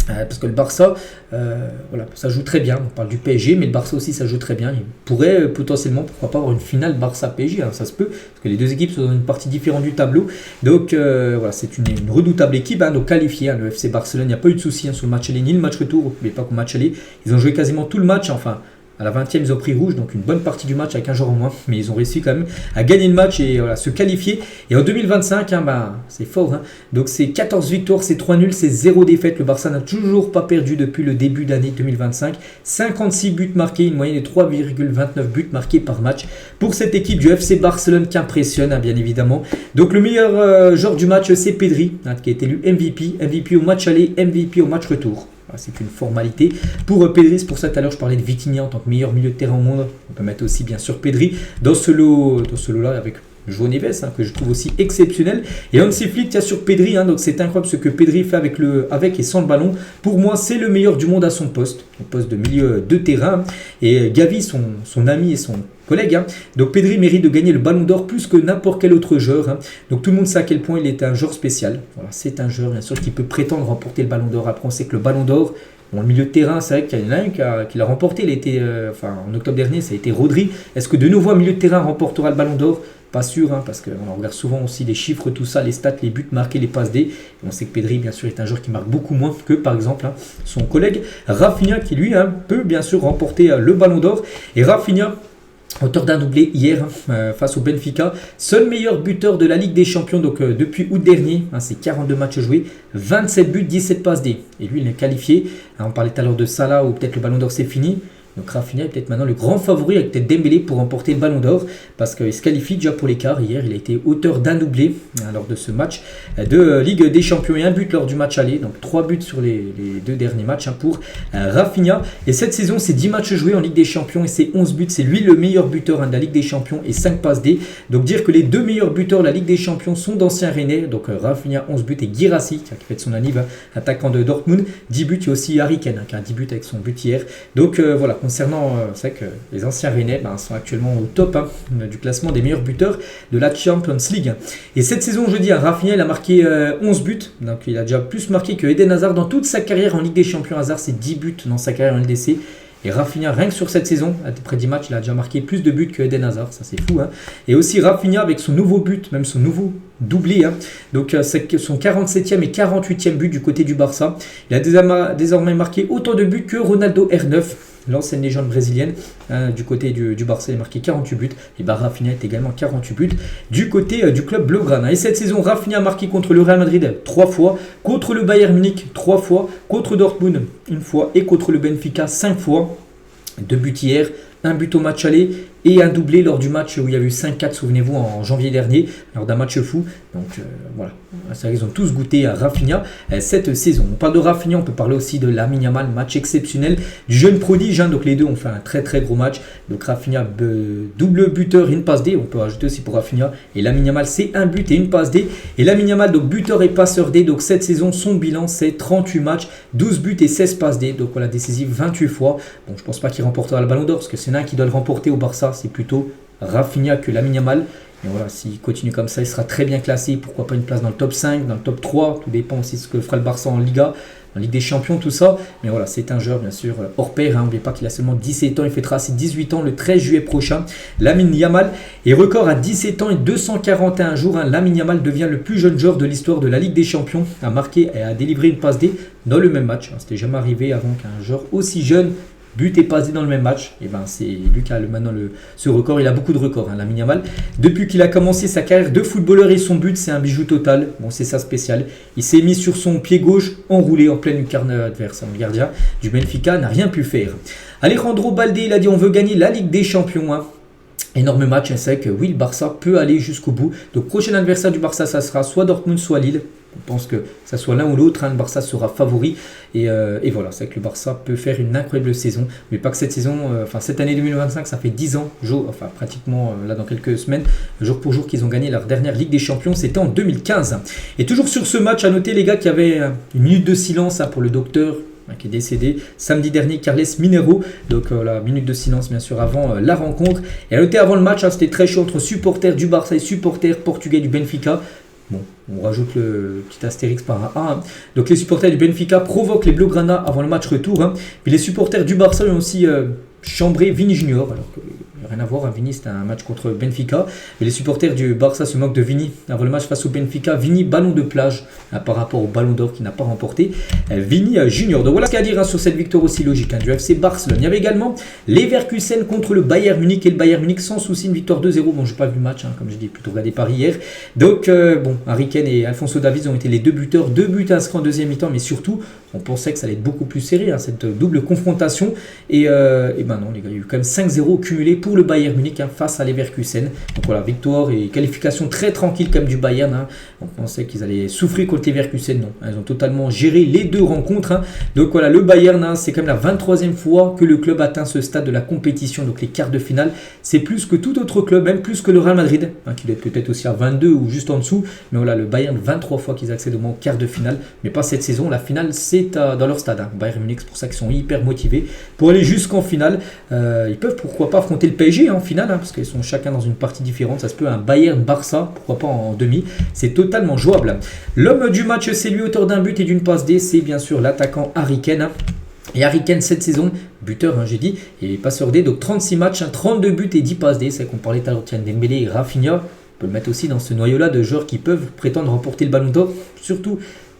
Parce que le Barça, voilà, ça joue très bien. On parle du PSG, mais le Barça aussi, ça joue très bien. Il pourrait potentiellement, pourquoi pas, avoir une finale Barça-PSG. Hein, ça se peut, parce que les deux équipes sont dans une partie différente du tableau. Donc voilà, c'est une redoutable équipe. Hein, donc qualifiée, hein, le FC Barcelone, il n'y a pas eu de souci sur le match aller ni le match retour. N'oubliez pas qu'au match aller, ils ont joué quasiment tout le match. Enfin, à la 20e, ils ont pris rouge, donc une bonne partie du match avec un joueur en moins. Mais ils ont réussi quand même à gagner le match et voilà, se qualifier. Et en 2025, hein, c'est fort. Hein. Donc c'est 14 victoires, c'est 3 nuls, c'est 0 défaite. Le Barça n'a toujours pas perdu depuis le début d'année 2025. 56 buts marqués, une moyenne de 3,29 buts marqués par match. Pour cette équipe du FC Barcelone qui impressionne, hein, bien évidemment. Donc le meilleur joueur du match, c'est Pedri, hein, qui a été élu MVP. MVP au match aller, MVP au match retour. C'est une formalité pour Pedri. C'est pour ça tout à l'heure je parlais de Vitinha en tant que meilleur milieu de terrain au monde. On peut mettre aussi bien sûr Pedri dans ce lot-là avec João Neves, hein, que je trouve aussi exceptionnel. Et Hansi Flick tient sur Pedri, hein, donc c'est incroyable ce que Pedri fait avec et sans le ballon. Pour moi, c'est le meilleur du monde à son poste, au poste de milieu de terrain. Et Gavi, son ami et son collègue. Hein. Donc Pedri mérite de gagner le ballon d'or plus que n'importe quel autre joueur. Hein. Donc tout le monde sait à quel point il est un joueur spécial. Voilà, c'est un joueur bien sûr qui peut prétendre remporter le ballon d'or. Après on sait que le ballon d'or, bon, le milieu de terrain, c'est vrai qu'il y en a un qui l'a remporté. Il était, en octobre dernier, ça a été Rodri. Est-ce que de nouveau un milieu de terrain remportera le ballon d'or? Pas sûr, hein, parce qu'on regarde souvent aussi les chiffres, tout ça, les stats, les buts marqués, les passes D. Et on sait que Pedri, bien sûr, est un joueur qui marque beaucoup moins que, par exemple, hein, son collègue Rafinha, qui lui peut bien sûr remporter le ballon d'or. Et Rafinha, auteur d'un doublé hier face au Benfica, seul meilleur buteur de la Ligue des Champions donc, depuis août dernier, hein, c'est 42 matchs joués, 27 buts, 17 passes D. Et lui, il est qualifié. Hein, on parlait tout à l'heure de Salah ou peut-être le ballon d'or c'est fini. Donc Rafinha est peut-être maintenant le grand favori avec peut-être Dembélé pour remporter le ballon d'or parce qu'il se qualifie déjà pour l'écart. Hier, il a été auteur d'un doublé lors de ce match de Ligue des Champions et un but lors du match aller. Donc 3 buts sur les 2 derniers matchs pour Rafinha. Et cette saison, c'est 10 matchs joués en Ligue des Champions et c'est 11 buts. C'est lui le meilleur buteur de la Ligue des Champions et 5 passes D. Donc dire que les deux meilleurs buteurs de la Ligue des Champions sont d'anciens Rennais. Donc Rafinha 11 buts et Guirassy qui fête son anniv, attaquant de Dortmund, 10 buts. Il y a aussi Harry Kane qui a 10 buts avec son but hier. Donc voilà. Concernant, c'est vrai que les anciens Rennais sont actuellement au top du classement des meilleurs buteurs de la Champions League. Et cette saison, je dis, Rafinha il a marqué 11 buts, donc il a déjà plus marqué que Eden Hazard dans toute sa carrière en Ligue des Champions. Hazard, c'est 10 buts dans sa carrière en LDC. Et Rafinha, rien que sur cette saison, après 10 matchs, il a déjà marqué plus de buts que Eden Hazard, ça c'est fou. Hein. Et aussi Rafinha avec son nouveau but, même son nouveau doublé. Hein. Donc c'est son 47e et 48e but du côté du Barça. Il a désormais marqué autant de buts que Ronaldo R9, l'ancienne légende brésilienne. Du côté du Barça, il a marqué 48 buts. Et Rafinha est également 48 buts du côté du club blaugrana. Et cette saison, Rafinha a marqué contre le Real Madrid 3 fois, contre le Bayern Munich 3 fois, contre Dortmund 1 fois et contre le Benfica 5 fois. 2 buts hier, 1 but au match aller et un doublé lors du match où il y a eu 5-4, souvenez-vous, en janvier dernier, lors d'un match fou. Donc voilà, c'est vrai qu'ils ont tous goûté à Rafinha cette saison. On parle de Rafinha, on peut parler aussi de Lamine Yamal, match exceptionnel du jeune prodige. Hein, donc les deux ont fait un très très gros match. Donc Rafinha, double buteur et une passe D. On peut rajouter aussi pour Rafinha. Et Lamine Yamal, c'est un but et une passe D. Et Lamine Yamal, donc buteur et passeur D. Donc cette saison, son bilan, c'est 38 matchs, 12 buts et 16 passes D. Donc voilà, décisif 28 fois. Bon, je pense pas qu'il remportera le ballon d'or parce que c'est l'un qui doit le remporter au Barça. C'est plutôt Rafinha que Lamine Yamal. Et voilà, s'il continue comme ça, il sera très bien classé. Pourquoi pas une place dans le top 5, dans le top 3. Tout dépend aussi de ce que fera le Barça en Liga, en Ligue des Champions, tout ça. Mais voilà, c'est un joueur bien sûr hors pair. N'oubliez pas qu'il a seulement 17 ans. Il fêtera ses 18 ans le 13 juillet prochain. Lamine Yamal est record à 17 ans et 241 jours. Lamine Yamal devient le plus jeune joueur de l'histoire de la Ligue des Champions à marquer et à délivrer une passe D dans le même match. C'était jamais arrivé avant qu'un joueur aussi jeune but et passé dans le même match. Et c'est lui qui a maintenant ce record. Il a beaucoup de records, Lamine Yamal. Depuis qu'il a commencé sa carrière de footballeur et son but, c'est un bijou total. Bon, c'est ça spécial. Il s'est mis sur son pied gauche, enroulé en pleine lucarne adverse. Le gardien du Benfica n'a rien pu faire. Alejandro Balde, il a dit on veut gagner la Ligue des Champions. Énorme match, c'est que oui, le Barça peut aller jusqu'au bout. Donc prochain adversaire du Barça, ça sera soit Dortmund, soit Lille. On pense que ça soit l'un ou l'autre, le Barça sera favori. Et voilà, c'est que le Barça peut faire une incroyable saison. Mais pas que cette saison, cette année 2025, ça fait 10 ans, pratiquement là dans quelques semaines, jour pour jour qu'ils ont gagné leur dernière Ligue des Champions. C'était en 2015. Et toujours sur ce match, à noter les gars qu'il y avait une minute de silence pour le docteur qui est décédé samedi dernier, Carles Mineiro. Donc la minute de silence bien sûr avant la rencontre. Et à noter avant le match, c'était très chaud entre supporters du Barça et supporters portugais du Benfica. Bon, on rajoute le petit astérix par un A. Donc les supporters du Benfica provoquent les Blaugrana avant le match retour. Puis les supporters du Barça ont aussi chambré Vini Junior. Alors que rien à voir, Vini c'était un match contre Benfica. Et les supporters du Barça se moquent de Vini avant le match face au Benfica. Vini, ballon de plage par rapport au ballon d'or qu'il n'a pas remporté. Vini Junior. Donc voilà ce qu'il y a à dire sur cette victoire aussi logique du FC Barcelone. Il y avait également Leverkusen contre le Bayern Munich. Et le Bayern Munich sans souci, une victoire 2-0. Bon, je n'ai pas vu le match, comme je dis, plutôt regardé par hier. Donc bon, Harry Kane et Alphonso Davies ont été les deux buteurs. 2 buts inscrits en deuxième mi-temps, mais surtout, on pensait que ça allait être beaucoup plus serré, cette double confrontation. Et ben non, les gars, il y a eu quand même 5-0 cumulé pour le Bayern Munich face à Leverkusen. Donc voilà, victoire et qualification très tranquille comme du Bayern. On pensait qu'ils allaient souffrir contre Leverkusen. Non, ils ont totalement géré les deux rencontres. Donc voilà, le Bayern, c'est quand même la 23e fois que le club atteint ce stade de la compétition, donc les quarts de finale. C'est plus que tout autre club, même plus que le Real Madrid, qui doit être peut-être aussi à 22 ou juste en dessous. Mais voilà, le Bayern, 23 fois qu'ils accèdent au moins au quart de finale. Mais pas cette saison, la finale, c'est dans leur stade. Bayern Munich, c'est pour ça qu'ils sont hyper motivés pour aller jusqu'en finale. Ils peuvent pourquoi pas affronter le PSG en finale, parce qu'ils sont chacun dans une partie différente. Ça se peut un Bayern-Barça, pourquoi pas en demi. C'est totalement jouable. L'homme du match, c'est lui, auteur d'un but et d'une passe D. C'est bien sûr l'attaquant Harry Kane. Et Harry Kane cette saison, buteur, j'ai dit, et passeur D, donc 36 matchs, 32 buts et 10 passes D. C'est qu'on parlait tout à l'heure, Dembélé et Rafinha. On peut le mettre aussi dans ce noyau-là de joueurs qui peuvent prétendre remporter le ballon d'or. Surtout,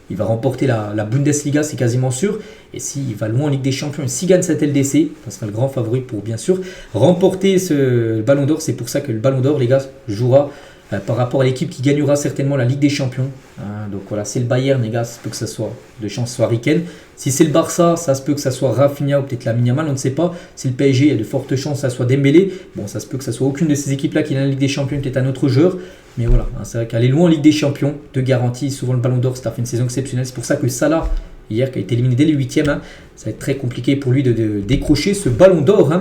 il va remporter la Bundesliga, c'est quasiment sûr. Et s'il va loin en Ligue des Champions, et s'il gagne cette LDC, ça sera le grand favori pour bien sûr remporter ce ballon d'or. C'est pour ça que le ballon d'or, les gars, jouera par rapport à l'équipe qui gagnera certainement la Ligue des Champions. Donc voilà, c'est le Bayern, les gars, ça se peut que ça soit de chance soit Harry Kane. Si c'est le Barça, ça se peut que ça soit Rafinha ou peut-être Lamine Yamal, on ne sait pas. Si le PSG, il y a de fortes chances que ça soit Dembélé. Bon, ça se peut que ça soit aucune de ces équipes-là qui est dans la Ligue des Champions, peut-être un autre joueur. Mais voilà, c'est vrai qu'aller loin en Ligue des Champions, de garantie, souvent le ballon d'or, ça a fait une saison exceptionnelle. C'est pour ça que Salah, hier, qui a été éliminé dès les 8e, ça va être très compliqué pour lui de décrocher ce ballon d'or.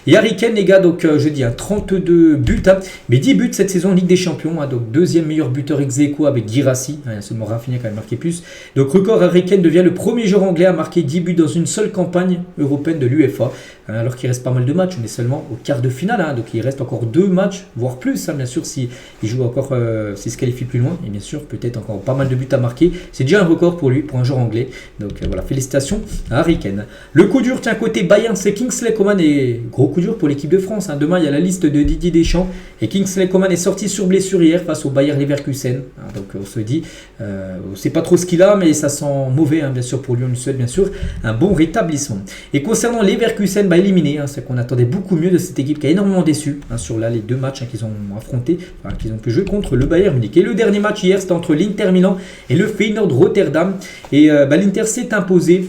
Et Harry Kane, les gars, donc je dis 32 buts, mais 10 buts cette saison en Ligue des Champions. Donc deuxième meilleur buteur ex aequo avec Guirassy. Il y a seulement Rafinha qui a marqué plus. Donc record, Harry Kane devient le premier joueur anglais à marquer 10 buts dans une seule campagne européenne de l'UEFA. Alors qu'il reste pas mal de matchs, on est seulement au quart de finale. Donc il reste encore 2 matchs, voire plus, bien sûr, s'il joue encore, s'il se qualifie plus loin. Et bien sûr, peut-être encore pas mal de buts à marquer. C'est déjà un record pour lui, pour un joueur anglais. Donc voilà, félicitations à Harry Kane. Le coup dur, tiens, côté Bayern, c'est Kingsley Coman et gros coup dur pour l'équipe de France. Demain, il y a la liste de Didier Deschamps et Kingsley Coman est sorti sur blessure hier face au Bayer Leverkusen. Donc on se dit, on ne sait pas trop ce qu'il a, mais ça sent mauvais, bien sûr, pour lui. On lui souhaite bien sûr un bon rétablissement. Et concernant Leverkusen, éliminé, c'est qu'on attendait beaucoup mieux de cette équipe qui a énormément déçu sur là, les 2 matchs qu'ils ont affrontés, qu'ils ont pu jouer contre le Bayern Munich. Et le dernier match hier, c'était entre l'Inter Milan et le Feyenoord Rotterdam. Et l'Inter s'est imposé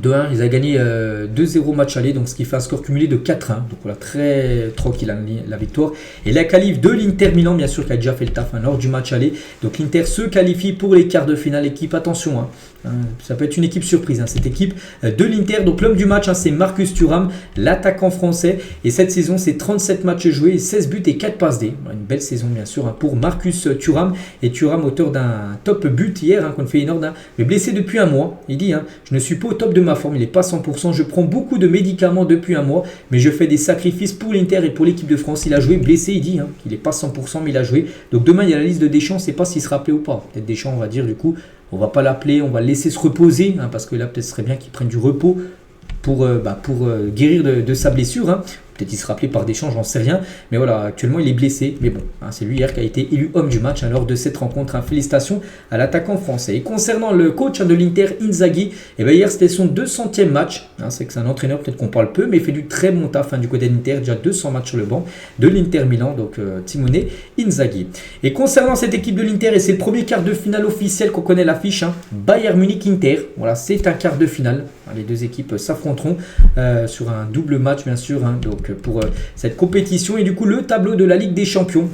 2-1, ils ont gagné 2-0 match aller, donc ce qui fait un score cumulé de 4-1. Donc voilà, très tranquille la victoire. Et la qualif de l'Inter Milan, bien sûr, qui a déjà fait le taf lors du match aller. Donc l'Inter se qualifie pour les quarts de finale. Équipe, attention, ça peut être une équipe surprise, cette équipe de l'Inter. Donc l'homme du match, c'est Marcus Thuram, l'attaquant français. Et cette saison, c'est 37 matchs joués, 16 buts et 4 passes D. Une belle saison, bien sûr, pour Marcus Thuram. Et Thuram, auteur d'un top but hier contre Feyenoord, mais blessé depuis un mois. Il dit, je ne suis pas au top de ma forme, il n'est pas 100%, je prends beaucoup de médicaments depuis un mois, mais je fais des sacrifices pour l'Inter et pour l'équipe de France. Il a joué blessé, il dit qu'il n'est pas 100%, mais il a joué. Donc demain, il y a la liste de Deschamps, on ne sait pas s'il sera appelé ou pas. Peut-être Deschamps, on va dire du coup, on va pas l'appeler, on va le laisser se reposer, parce que là, peut-être ce serait bien qu'il prenne du repos pour guérir de sa blessure. Peut-être qu'il sera appelé par Deschamps, j'en sais rien. Mais voilà, actuellement, il est blessé. Mais bon, c'est lui hier qui a été élu homme du match lors de cette rencontre. Félicitations à l'attaquant français. Et concernant le coach de l'Inter, Inzaghi, hier, c'était son 200e match. C'est que c'est un entraîneur, peut-être qu'on parle peu, mais il fait du très bon taf du côté de l'Inter. Déjà 200 matchs sur le banc de l'Inter Milan. Donc, Simone Inzaghi. Et concernant cette équipe de l'Inter, et c'est le premier quart de finale officiel qu'on connaît l'affiche, Bayern Munich-Inter. Voilà, c'est un quart de finale. Les deux équipes s'affronteront sur un double match, bien sûr. Donc, pour cette compétition et du coup le tableau de la Ligue des Champions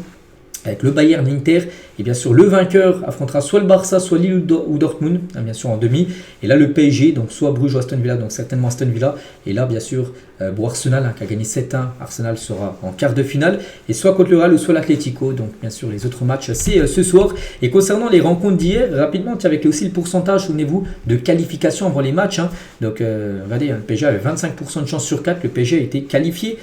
avec le Bayern Inter et bien sûr le vainqueur affrontera soit le Barça, soit Lille ou Dortmund, bien sûr en demi, et là le PSG, donc soit Bruges ou Aston Villa, donc certainement Aston Villa, et là bien sûr pour Arsenal qui a gagné 7-1, Arsenal sera en quart de finale, et soit contre le Real ou soit l'Atlético, donc bien sûr les autres matchs c'est ce soir. Et concernant les rencontres d'hier, rapidement, avec aussi le pourcentage, souvenez-vous, de qualification avant les matchs, donc regardez, le PSG avait 25% de chance sur 4, le PSG a été qualifié.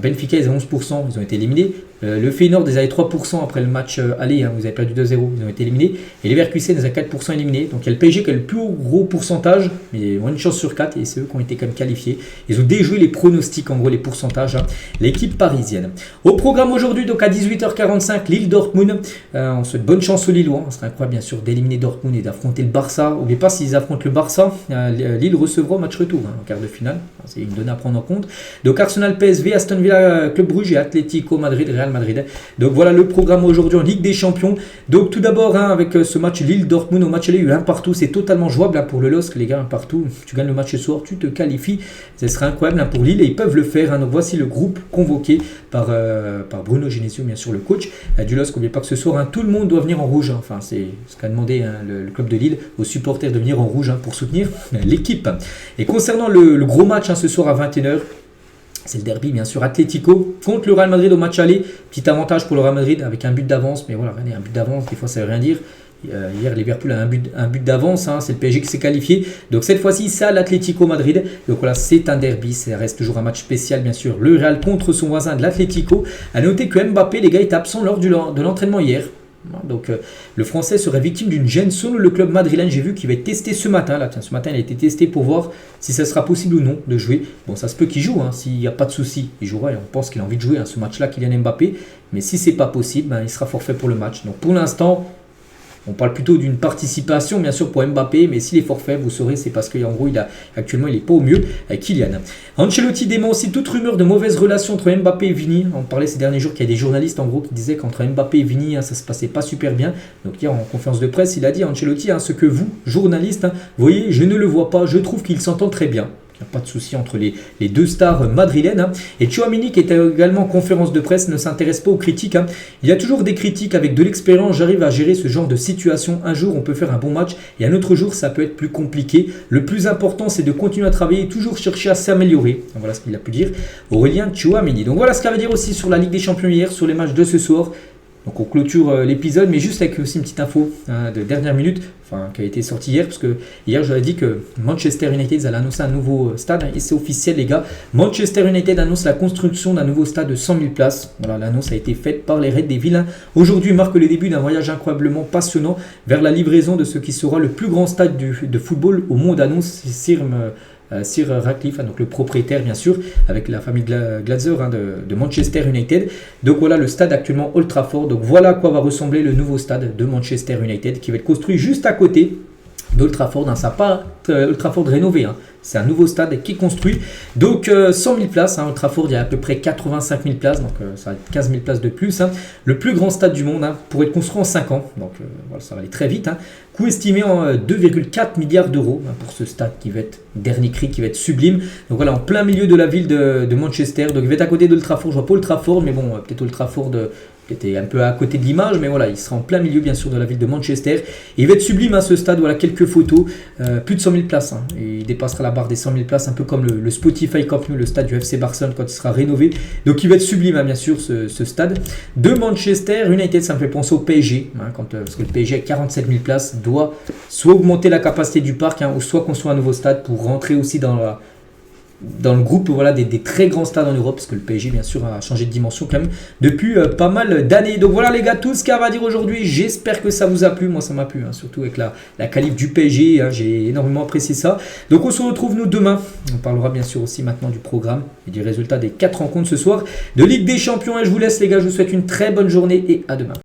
Benfica, ils ont 11%, ils ont été éliminés. Le Feyenoord, ils avaient 3% après le match aller, hein, vous avez perdu 2-0, ils ont été éliminés. Et les Leverkusen, ils ont 4% éliminés. Donc il y a le PSG qui a le plus gros pourcentage, mais ils ont une chance sur 4 et c'est eux qui ont été quand même qualifiés. Ils ont déjoué les pronostics, en gros les pourcentages, hein, l'équipe parisienne. Au programme aujourd'hui, donc à 18h45, Lille-Dortmund. On souhaite bonne chance aux Lillois. Ce serait incroyable bien sûr d'éliminer Dortmund et d'affronter le Barça. N'oubliez pas, s'ils affrontent le Barça, Lille recevra match retour, hein, en quart de finale. C'est une donnée à prendre en compte. Donc Arsenal, PSV, Aston Villa, Club Brugge et Atlético Madrid, Real Madrid. Donc voilà le programme aujourd'hui en Ligue des Champions. Donc tout d'abord, hein, avec ce match Lille-Dortmund, au match aller, il y a eu un partout. C'est totalement jouable, hein, pour le LOSC, les gars, un partout. Tu gagnes le match ce soir, tu te qualifies. Ce serait incroyable, hein, pour Lille et ils peuvent le faire. Hein. Donc voici le groupe convoqué par Bruno Genesio, bien sûr, le coach du LOSC. N'oubliez pas que ce soir, hein, tout le monde doit venir en rouge. Hein. Enfin, c'est ce qu'a demandé, hein, le club de Lille aux supporters de venir en rouge, hein, pour soutenir l'équipe. Et concernant le gros match, hein, ce soir à 21h, c'est le derby, bien sûr, Atlético contre le Real Madrid au match aller. Petit avantage pour le Real Madrid avec un but d'avance, mais voilà, un but d'avance, des fois ça ne veut rien dire. Hier, Liverpool a un but d'avance, hein, c'est le PSG qui s'est qualifié. Donc cette fois-ci, c'est à l'Atlético Madrid. Donc voilà, c'est un derby, ça reste toujours un match spécial, bien sûr. Le Real contre son voisin de l'Atlético. À noter que Mbappé, les gars, est absent lors de l'entraînement hier. Donc le Français serait victime d'une gêne selon le club madrilène. J'ai vu qu'il va être testé ce matin. Là, ce matin, il a été testé pour voir si ça sera possible ou non de jouer. Bon, ça se peut qu'il joue, hein, s'il n'y a pas de souci. Il jouera et on pense qu'il a envie de jouer, hein, ce match-là, Kylian Mbappé. Mais si c'est pas possible, ben, il sera forfait pour le match. Donc pour l'instant, on parle plutôt d'une participation, bien sûr, pour Mbappé, mais s'il est forfait, vous saurez, c'est parce qu'en gros, actuellement, il n'est pas au mieux avec Kylian. Ancelotti dément aussi toute rumeur de mauvaise relation entre Mbappé et Vini. On parlait ces derniers jours qu'il y a des journalistes, en gros, qui disaient qu'entre Mbappé et Vini, hein, ça se passait pas super bien. Donc hier, en conférence de presse, il a dit, Ancelotti, hein, ce que vous, journalistes, hein, voyez, je ne le vois pas, je trouve qu'il s'entend très bien. Il n'y a pas de souci entre les deux stars madrilènes. Hein. Et Tchouaméni, qui était également en conférence de presse, ne s'intéresse pas aux critiques. Hein. Il y a toujours des critiques avec de l'expérience. J'arrive à gérer ce genre de situation. Un jour, on peut faire un bon match et un autre jour, ça peut être plus compliqué. Le plus important, c'est de continuer à travailler et toujours chercher à s'améliorer. Voilà ce qu'il a pu dire Aurélien Tchouaméni. Donc voilà ce qu'il va dire aussi sur la Ligue des Champions hier, sur les matchs de ce soir. Donc on clôture l'épisode, mais juste avec aussi une petite info, hein, de dernière minute, enfin, qui a été sortie hier, parce que hier j'avais dit que Manchester United allait annoncer un nouveau stade, hein, et c'est officiel les gars. Manchester United annonce la construction d'un nouveau stade de 100 000 places. Voilà, l'annonce a été faite par les Reds Devils. Hein. Aujourd'hui marque le début d'un voyage incroyablement passionnant vers la livraison de ce qui sera le plus grand stade de football au monde, annonce Sir Ratcliffe, hein, donc le propriétaire bien sûr, avec la famille Glazer, hein, de Manchester United. Donc voilà le stade actuellement Old Trafford. Donc voilà à quoi va ressembler le nouveau stade de Manchester United qui va être construit juste à côté d'Old Trafford. Hein. Ça n'a pas Old Trafford rénové, hein. C'est un nouveau stade qui est construit. Donc 100 000 places, hein. Old Trafford, il y a à peu près 85 000 places, donc ça va être 15 000 places de plus. Hein. Le plus grand stade du monde, hein, pour être construit en 5 ans. Donc voilà, ça va aller très vite. Hein. Coût estimé en 2,4 milliards d'euros, hein, pour ce stade qui va être dernier cri, qui va être sublime. Donc voilà, en plein milieu de la ville de Manchester. Donc il va être à côté d'Old Trafford. Je vois pas Old Trafford, mais bon, peut-être Old Trafford qui était un peu à côté de l'image, mais voilà, il sera en plein milieu bien sûr de la ville de Manchester. Et il va être sublime, hein, ce stade. Voilà quelques photos, plus de 100 000 places. Hein, et il dépassera la barre des 100 000 places, un peu comme le Spotify Camp Nou, le stade du FC Barcelone quand il sera rénové. Donc il va être sublime, hein, bien sûr, ce stade de Manchester United. Ça me fait penser au PSG, hein, parce que le PSG avec 47 000 places doit soit augmenter la capacité du parc, hein, ou soit construire un nouveau stade pour rentrer aussi dans le groupe, voilà, des très grands stades en Europe, parce que le PSG bien sûr a changé de dimension quand même depuis pas mal d'années. Donc voilà les gars, tout ce qu'il y a à dire aujourd'hui. J'espère que ça vous a plu. Moi ça m'a plu, hein, surtout avec la qualif du PSG, hein, j'ai énormément apprécié ça. Donc on se retrouve nous demain. On parlera bien sûr aussi maintenant du programme et du résultat des 4 rencontres ce soir de Ligue des Champions. Et je vous laisse les gars, je vous souhaite une très bonne journée et à demain.